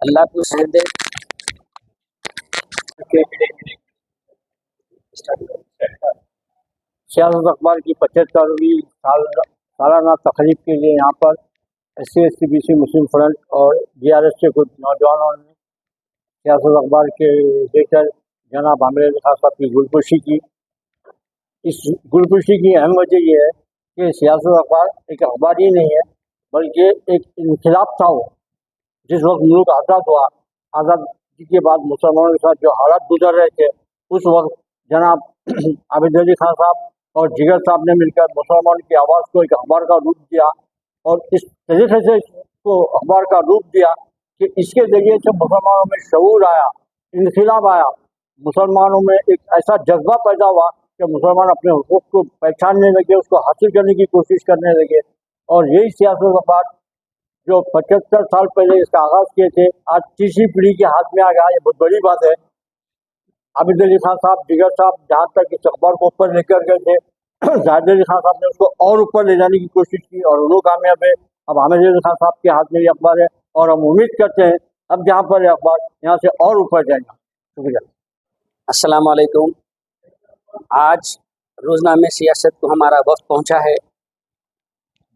अल्लाह को खैर दे। सियासत अखबार की 75वीं सालाना तकरीब के लिए यहाँ पर SC/ST/BC मुस्लिम फ्रंट और DRS के कुछ नौजवानों ने सियासत अखबार के एडिटर जनाब आमिर अली खान साहब की गुलपुशी की। इस गुलपुशी की अहम वजह यह है कि सियासत अखबार एक अखबार ही नहीं है, बल्कि एक इनकलाब था। वो जिस वक्त मुल्क आज़ाद हुआ, आज़ादी के बाद मुसलमानों के साथ जो हालात गुजर रहे थे, उस वक्त जनाब आबिद अली खान साहब और जिगर साहब ने मिलकर मुसलमानों की आवाज़ को एक अखबार का रूप दिया और इस तरीके से इसको अखबार का रूप दिया कि इसके ज़रिए से मुसलमानों में शऊर आया, इनकलाब आया, मुसलमानों में एक ऐसा जज्बा पैदा हुआ कि मुसलमान अपने हुकूक को पहचानने लगे, उसको हासिल करने की कोशिश करने लगे। और यही सियासत अखबार जो 75 साल पहले इसका आगाज़ किए थे, आज तीसरी पीढ़ी के हाथ में आ गया। ये बहुत बड़ी बात है। आबिद अली खान साहब, जिगर साहब जहाँ तक इस अखबार को ऊपर लेकर गए थे, जाहिद अली खान साहब ने उसको और ऊपर ले जाने की कोशिश की और वो कामयाब है। अब आमिर अली खान साहब के हाथ में ये अखबार है और हम उम्मीद करते हैं अब जहाँ पर ये अखबार यहाँ से और ऊपर जाएगा। शुक्रिया। अस्सलाम वालेकुम। आज रोज़नामे सियासत को हमारा वक्त पहुंचा है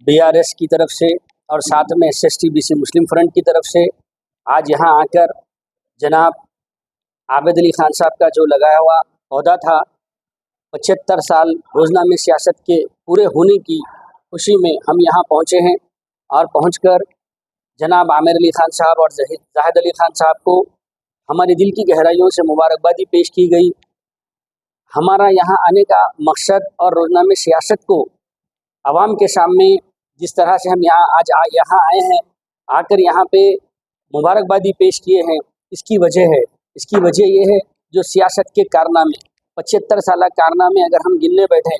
BRS की तरफ से और साथ में SC/ST/BC मुस्लिम फ्रंट की तरफ से। आज यहाँ आकर जनाब आबिद अली खान साहब का जो लगाया हुआ ओहदा था, 75 साल रोज़नामे सियासत के पूरे होने की खुशी में हम यहाँ पहुँचे हैं और पहुँचकर जनाब आमिर अली खान साहब और जाहिद अली खान साहब को हमारे दिल की गहराइयों से मुबारकबादी पेश की गई। हमारा यहाँ आने का मकसद और रोज़नामे सियासत को आवाम के सामने जिस तरह से हम यहाँ आए हैं, आकर यहाँ पे मुबारकबादी पेश किए हैं, इसकी वजह ये है जो सियासत के कारनामे 75 साल कारनामे अगर हम गिनने बैठें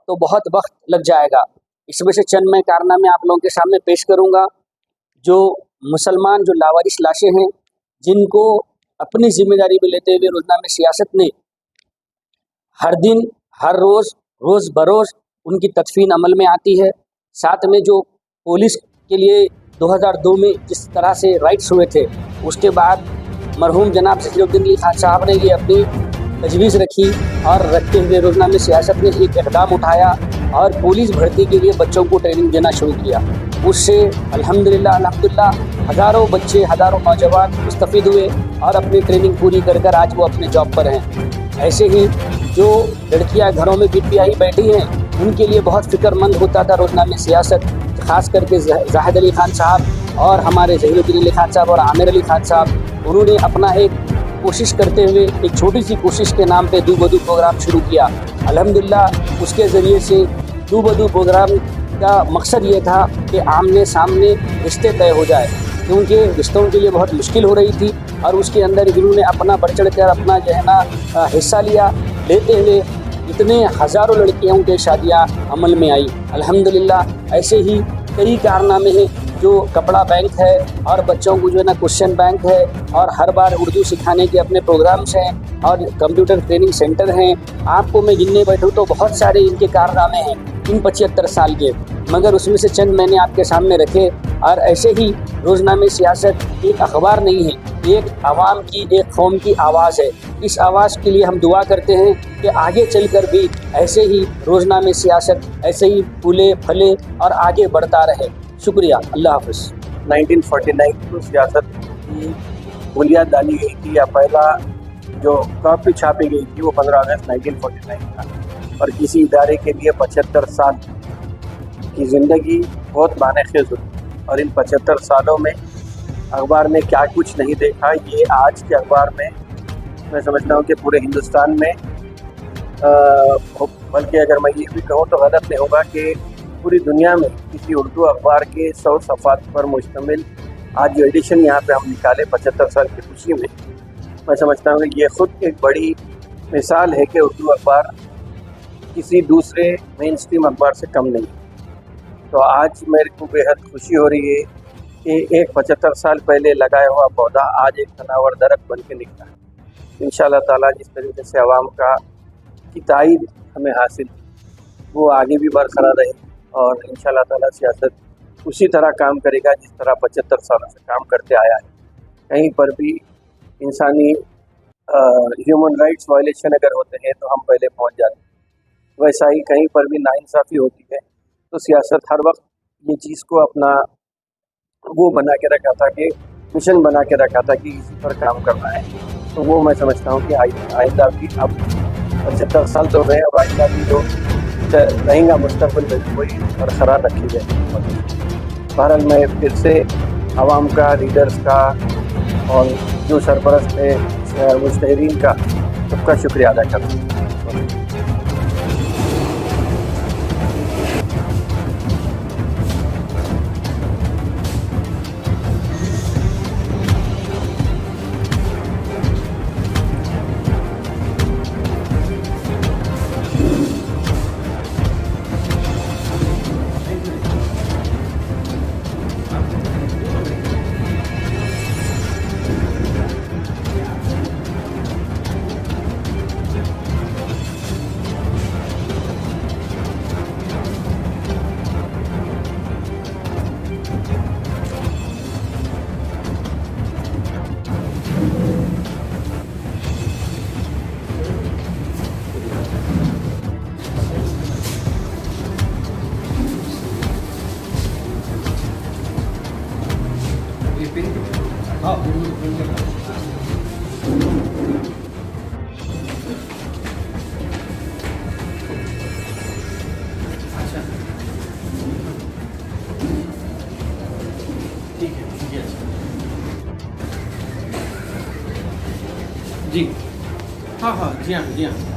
तो बहुत वक्त लग जाएगा। इस वजह से चंद मैं कारनामे आप लोगों के सामने पेश करूँगा। जो मुसलमान जो लावारिस लाशें हैं, जिनको अपनी जिम्मेदारी में लेते हुए रोज़नामे सियासत ने हर दिन हर रोज़ बरोज़ उनकी तदफीन अमल में आती है। साथ में जो पुलिस के लिए 2002 में जिस तरह से राइट्स हुए थे, उसके बाद मरहूम जनाब ज़हीरुद्दीन अली खान साहब ने ये अपनी तजवीज़ रखी और रखते हुए रोज़नामे सियासत ने एक इक़दाम उठाया और पुलिस भर्ती के लिए बच्चों को ट्रेनिंग देना शुरू किया। उससे अल्हम्दुलिल्लाह हज़ारों बच्चे, हज़ारों नौजवान मुस्तफ़ीद हुए और अपनी ट्रेनिंग पूरी कर आज वो अपने जॉब पर हैं। ऐसे ही जो लड़कियां घरों में बीपीआई बैठी हैं, उनके लिए बहुत फ़िक्रमंद होता था रोज़नामे सियासत, ख़ास करके जाहिद अली खान साहब और हमारे ज़हीरुद्दीन अली खान साहब और आमिर अली खान साहब। उन्होंने अपना एक कोशिश करते हुए एक छोटी सी कोशिश के नाम पे दू बदू प्रोग्राम शुरू किया। अल्हम्दुलिल्लाह उसके ज़रिए से दू बदू प्रोग्राम का मकसद ये था कि आमने सामने रिश्ते तय हो जाए, क्योंकि रिश्तों के लिए बहुत मुश्किल हो रही थी और उसके अंदर इन्होंने अपना बढ़ चढ़ कर अपना जो है ना हिस्सा लिया। लेते हुए इतने हज़ारों लड़कियों की शादियाँ अमल में आई। अल्हम्दुलिल्लाह ऐसे ही कई कारनामे हैं। जो कपड़ा बैंक है और बच्चों को जो है ना क्वेश्चन बैंक है और हर बार उर्दू सिखाने के अपने प्रोग्राम्स हैं और कंप्यूटर ट्रेनिंग सेंटर हैं। आपको मैं गिनने बैठूँ तो बहुत सारे इनके कारनामे हैं इन 75 साल के, मगर उसमें से चंद मैंने आपके सामने रखे। और ऐसे ही रोज़नामे सियासत एक अखबार नहीं है, एक आवाम की, एक कौम की आवाज़ है। इस आवाज़ के लिए हम दुआ करते हैं कि आगे चलकर भी ऐसे ही रोज़नामे सियासत ऐसे ही फूले फले और आगे बढ़ता रहे। शुक्रिया, अल्लाह हाफ़िज़। 1949 को सियासत की बुनियाद डाली गई थी, या पहला जो कॉपी छापी गई थी वो 15 अगस्त 1949 था। और किसी इदारे के लिए 75 साल की ज़िंदगी बहुत मानेखेज़ होती। और इन 75 सालों में अखबार ने क्या कुछ नहीं देखा, ये आज के अखबार में मैं समझता हूँ कि पूरे हिंदुस्तान में, बल्कि अगर मैं ये भी कहूँ तो गलत नहीं होगा कि पूरी दुनिया में किसी उर्दू अखबार के 100 सफ़ात पर मुश्तमिल आज जो एडिशन यहाँ पे हम निकाले 75 साल की खुशी में, मैं समझता हूँ कि ये ख़ुद एक बड़ी मिसाल है कि उर्दू अखबार किसी दूसरे मेन स्ट्रीम अखबार से कम नहीं। तो आज मेरे को बेहद खुशी हो रही है कि एक 75 साल पहले लगाया हुआ पौधा आज एक तनावर दरख्त बन के निकला है। इंशाअल्लाह ताला जिस तरीके से आवाम की ताईद हमें हासिल, वो आगे भी बरकरार रहे और इंशाअल्लाह ताला सियासत उसी तरह काम करेगा जिस तरह 75 सालों से काम करते आया है। कहीं पर भी इंसानी ह्यूमन राइट्स वायलेशन अगर होते हैं तो हम पहले पहुंच जाते हैं, वैसा ही कहीं पर भी नाइंसाफ़ी होती है तो सियासत हर वक्त ये चीज़ को अपना वो बना के रखा था कि मिशन बना के रखा था कि इसी पर काम करना है। तो वो मैं समझता हूँ कि आइंदा भी अब 75 साल तो गए, अब आइंदा भी जो रहेगा मुस्तक़बिल में वही बरकरार रखी जाएगी। बहरहाल मैं फिर से आवाम का, लीडर्स का और जो सरपरस्त है मुजतहिदीन का सबका शुक्रिया अदा करता हूँ। जी हाँ हाँ जी हाँ जी हाँ